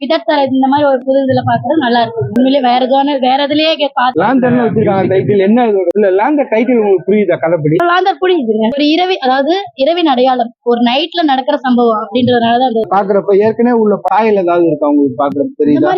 விதர்த் sir இந்த மாதிரி ஒரு புது இதுல பாக்குறது நல்லா இருக்கு. உண்மையிலே வேற இதுலயே லாந்தர் வச்சிருக்காங்க டைட்டில். என்ன இல்ல லாந்தர் டைட்டில் உங்களுக்கு புரியுதா? கதைப்படி லாந்தர் புரியுதுங்க. ஒரு அதாவது இரவின் அடையாளம், ஒரு நைட்ல நடக்கிற சம்பவம் அப்படின்றதுனாலதான் அது பாக்குறப்ப ஏற்கனவே உள்ள பாயில் ஏதாவது இருக்கா உங்களுக்கு பாக்குறது தெரியுதா?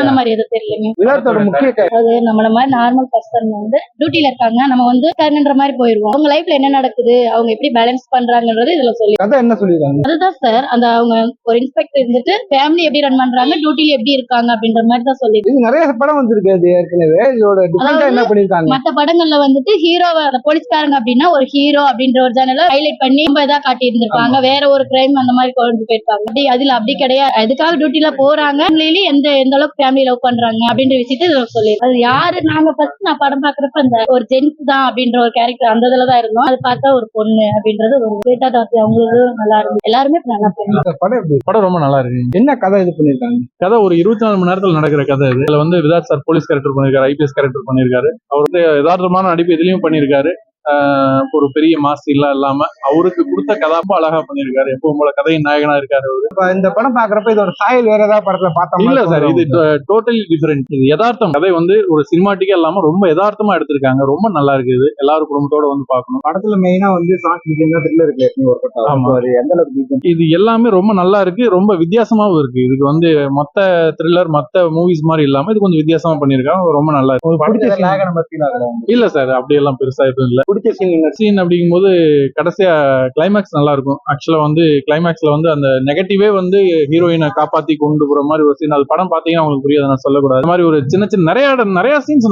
அந்த மாதிரி எதுவும் தெரியலங்க. விதர்த்தோட முக்கிய அதாவது நம்மள மாதிரி நார்மல் பர்சன் வந்து டியூட்டில இருக்காங்க, நம்ம வந்து கர்னன்ற மாதிரி போயிருவோம். அவங்க லைஃப்ல என்ன நடக்குது, அவங்க எப்படி பேலன்ஸ் பண்றாங்கன்றது இதுல சொல்லி கதை என்ன சொல்லிருக்காங்க? அதுதான் சார். அந்த அவங்க ஒரு இன்ஸ்பெக்டர் இருந்துட்டு ஃபேமிலி எப்படி ரன் பண்றாங்க, டியூட்டில எப்படி இருக்காங்க அப்படின்ற மாதிரி தான் சொல்லி. இது நிறைய படம் வந்திருக்கு ஏற்கனவே. இதோட டிஃபரெண்டா என்ன பண்ணிருக்காங்க? மத்த படங்கள்ல வந்துட்டு ஹீரோவை போலீஸ்காரங்க அப்படின்னா ஒரு ஹீரோ அப்படின்ற ஒரு ஜானல ஹைலைட் பண்ணி ரொம்ப இதா காட்டி இருந்திருப்பாங்க. வேற ஒரு கிரைம் அந்த மாதிரி கொண்டு போயிருப்பாங்க. அதுல அப்படி கிடையாது. எதுக்காக டியூட்டில போறாங்க, எந்த அளவுக்கு ஃபேமிலி லவ் பண்றாங்க அப்படின்ற விஷயத்த சொல்லி. அது யாரு, நாங்க ஃபர்ஸ்ட் நான் படம் பாக்குறப்ப அந்த ஒரு ஜென்ஸ் தான் அப்படின்ற ஒரு கேரக்டர் அந்த இதுலதான் இருந்தோம். அது பார்த்தா ஒரு பொண்ணு அப்படின்றது ஒரு பேட்டா டாசி. அவங்களுக்கு நல்லா இருக்கு, எல்லாருமே நல்லா பண்ணி. படம் ரொம்ப நல்லா இருக்கு. என்ன கதை இது பண்ணிருக்காங்க? கதை ஒரு 24 மணி நேரத்துல நடக்கிற கதை இது. இதுல வந்து விதாத் சார் போலீஸ் கேரக்டர் பண்ணிருக்காரு, ஐபிஎஸ் கேரக்டர் பண்ணிருக்காரு. அவர் வந்து யதார்த்தமான நடிப்பு எதுலயும் பண்ணிருக்காரு. ஒரு பெரிய மாசு இல்லாம அவருக்கு கொடுத்த கதாப்பா அழகா பண்ணிருக்காரு. எப்பவும் போல கதையின் நாயகனா இருக்காரு. இந்த படம் பாக்குறப்ப இதோட சாயல் வேற ஏதாவது படத்துல பார்த்தோம்? இல்ல சார், இது டோட்டலி டிஃபரெண்ட். இது யதார்த்தம். கதை வந்து ஒரு சினிமாட்டிக்கா இல்லாம ரொம்ப யதார்த்தமா எடுத்திருக்காங்க. ரொம்ப நல்லா இருக்கு. இது எல்லாரும் குடும்பத்தோட வந்து பாக்கணும். படத்துல மெயினா வந்து எந்த அளவுக்கு இது எல்லாமே ரொம்ப நல்லா இருக்கு. ரொம்ப வித்தியாசமாவும் இருக்கு. இதுக்கு வந்து மொத்த த்ரில்லர் மத்த மூவிஸ் மாதிரி இல்லாம இது கொஞ்சம் வித்தியாசமா பண்ணிருக்காங்க. ரொம்ப நல்லா இருக்கு. இல்ல சார், அப்படி எல்லாம் பெருசா எதுவும் இல்ல. பிடிச்ச சீன் அப்படிங்கும்போது கடைசியா கிளைமேக்ஸ் நல்லா இருக்கும். ஆக்சுவலா வந்து கிளைமேக்ஸ்ல வந்து அந்த நெகட்டிவே வந்து ஹீரோயினை காப்பாத்தி கொண்டு போற மாதிரி ஒரு சீன். அது படம் பாத்தீங்கன்னா உங்களுக்கு புரியாது, நான் சொல்லக்கூடாது. அந்த மாதிரி ஒரு சின்ன சின்ன நிறைய சீன்ஸ்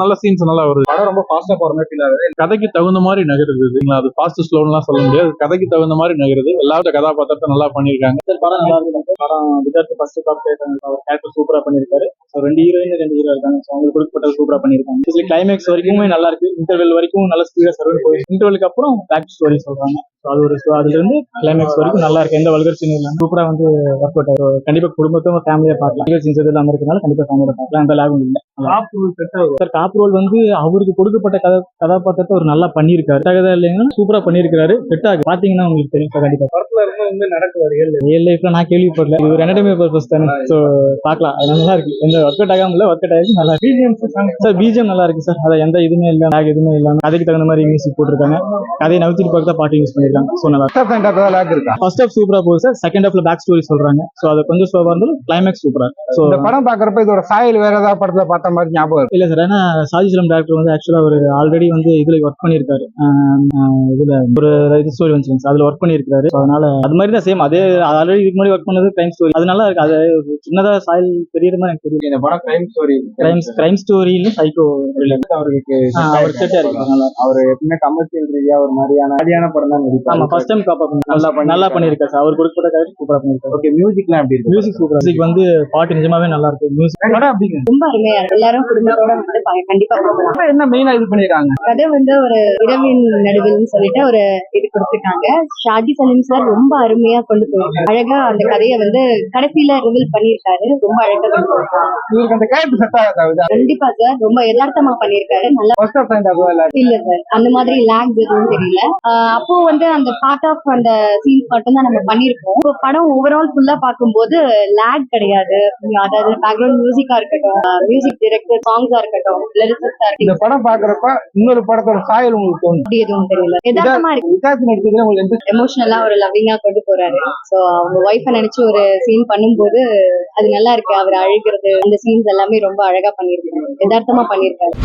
நல்லா வருது. படம் ரொம்ப ஃபாஸ்டா போற மாதிரி ஃபீல் ஆகுது. கதைக்கு தகுந்த மாதிரி நகருது. அது ஃபாஸ்ட் ஸ்லோன்லாம் சொல்ல முடியாது. கதைக்கு தகுந்த மாதிரி நகருது. எல்லாரோட கதாபாத்திரத்தை நல்லா பண்ணிருக்காங்க. படம் நல்லா இருக்கு. படம் விதர்த் ஃபர்ஸ்ட் கேரக்டர் சூப்பரா பண்ணிருக்காரு. ரெண்டு ஹீரோயின் 2 ஹீரோ இருக்காங்க. அவங்களுக்கு கொடுக்கப்பட்ட சூப்பரா பண்ணிருக்காங்க. கிளைமேக்ஸ் வரைக்குமே நல்லா இருக்கு. இன்டர்வெல் வரைக்கும் நல்ல ஸ்பீடா சர்வ் போய் இன்டர்வலுக்கு அப்புறம் பேக் ஸ்டோரி சொல்றாங்க. அதுல இருந்து கிளைமேக்ஸ் வரைக்கும் நல்லா இருக்கு. எந்த வல்கர் சீன் இல்ல, சூப்பரா வந்து ஒர்க் அவுட் ஆகும். கண்டிப்பா குடும்பத்தோட ஃபேமிலியா பார்க்கலாம். சீன்ஸ் இல்லாம இருக்கனால கண்டிப்பா ஃபேமிலியா பார்க்கலாம். அந்த லாபம் இல்ல. சார் காப்ரோல் வந்து அவருக்கு கொடுக்கப்பட்ட கதாபாத்திரத்தை அவர் நல்லா பண்ணியிருக்காரு. தகுதா இல்லைங்கன்னா சூப்பரா பண்ணிருக்காரு. செட் ஆகும். பாத்தீங்கன்னா உங்களுக்கு தெரியும் சார். கண்டிப்பா படத்துல இருந்து நடக்குவாரு. ரியல் லைஃப்ல நான் கேள்விப்படல. இது ஒரு என்டர்டைன்மெண்ட் பர்பஸ் தானே. சோ பாக்கலாம். அது நல்லா இருக்கு. எந்த ஒர்க் அவுட் ஆகாம இல்ல, ஒர்க் அவுட் ஆகி நல்லா இருக்கு. சார் பிஜிஎம் நல்லா இருக்கு சார். அதை எந்த இதுவுமே இல்ல, எதுவுமே இல்லாம அதுக்கு தகுந்த மாதிரி மியூசிக் போட்டிருக்காங்க. கதையை நவுத்திட்டு பார்த்து பாட்டு யூஸ் பண்ணிருக்காங்க. ஃபர்ஸ்ட் ஹாஃப் சூப்பரா போகுது சார். செகண்ட் ஹாஃப்ல பேக் ஸ்டோரி சொல்றாங்க. சோ அது கொஞ்சம் ஸ்லோவா இருந்தாலும் கிளைமேக்ஸ் சூப்பரா. சோ இந்த படம் பாக்குறப்ப இதோட சாயல் வேற ஏதாவது படத்துல பார்த்த மாதிரி ஞாபகம் இல்ல சார். ஏன்னா சாதிசலம் டைரக்டர் வந்து ஆக்சுவலா ஒரு ஆல்ரெடி வந்து இதுல ஒர்க் பண்ணிருக்காரு. இதுல ஒரு இது ஸ்டோரி வந்து அதுல ஒர்க் பண்ணிருக்காரு. அதனால அது மாதிரி தான் சேம். அதே ஆல்ரெடி இதுக்கு முன்னாடி ஒர்க் பண்ணது கிரைம் ஸ்டோரி. அது நல்லா இருக்கு. அது சின்னதா சாயல் தெரியற மாதிரி எனக்கு தெரியும். இந்த படம் கிரைம் ஸ்டோரி இல்ல சைக்கோ அவருக்கு செட்டா இருக்கு. அவர் எப்பவுமே கமர்ஷியல் ரீதியா ஒரு மாதிரியான படம் தான் நடிப்பாரு. ஆமா, ஃபர்ஸ்ட் டைம் நல்லா பண்ணிருக்காரு சார். அவர் கொடுக்கப்பட்ட கதை சூப்பரா பண்ணிருக்காரு. ஓகே, மியூசிக்லாம் எப்படி இருக்கு? மியூசிக் சூப்பரா. மியூசிக் வந்து பாட்டு நிஜமாவே நல்லா இருக்கு. மியூசிக் படம் அப்படிங்க ரொம்ப அருமையா இருக்கு. எல்லாரும் குடும்பத்தோட வந்து கண்டிப்பா பார்க்கலாம். என்ன மெயினா இது பண்ணிருக்காங்க? கதை வந்து ஒரு இரவின் நடுவில்னு சொல்லிட்டு ஒரு இது கொடுத்திருக்காங்க. ஷாஜி சலீம் சார் ரொம்ப அருமையா கொண்டு போயிருக்காரு. அழகா அந்த கதையை வந்து கடைசியில ரிவீல் பண்ணிருக்காரு. ரொம்ப அழகா கொண்டு போயிருக்காரு. உங்களுக்கு அந்த கேரக்டர் செட் ஆகுதா? கண்டிப்பா சார். ரொம்ப யதார்த்தமா பண்ணிருக்காரு. நல்லா இல்ல சார், அந்த மாதிரி லாக்ஸ் எதுவும் தெரியல. அப்போ வந்து அந்த பார்ட் ஆஃப் அந்த சீன்ஸ் மட்டும் தான் நம்ம பண்ணிருக்கோம். படம் ஓவரால் ஃபுல்லா பார்க்கும்போது லேக் கிடையாது. அதாவது பேக்ரவுண்ட் மியூசிக்கா இருக்கட்டும், மியூசிக் டைரக்டர், சாங்ஸா இருக்கட்டும், லிரிசிஸ்டா இருக்கட்டும், இந்த படம் பாக்குறப்ப இன்னொரு படத்தோட சாயல் உங்களுக்கு தோணும் அப்படி எதுவும் தெரியல. யதார்த்தமா இருக்கு. எமோஷனலா ஒரு லவ்விங்கா கொண்டு போறாரு. சோ அவங்க ஒய்ஃபை நினைச்சு ஒரு சீன் பண்ணும்போது அது நல்லா இருக்கு. அவர் அழுகிறது, அந்த சீன்ஸ் எல்லாமே ரொம்ப அழகா பண்ணிருக்காரு. யதார்த்தமா பண்ணிருக்காரு.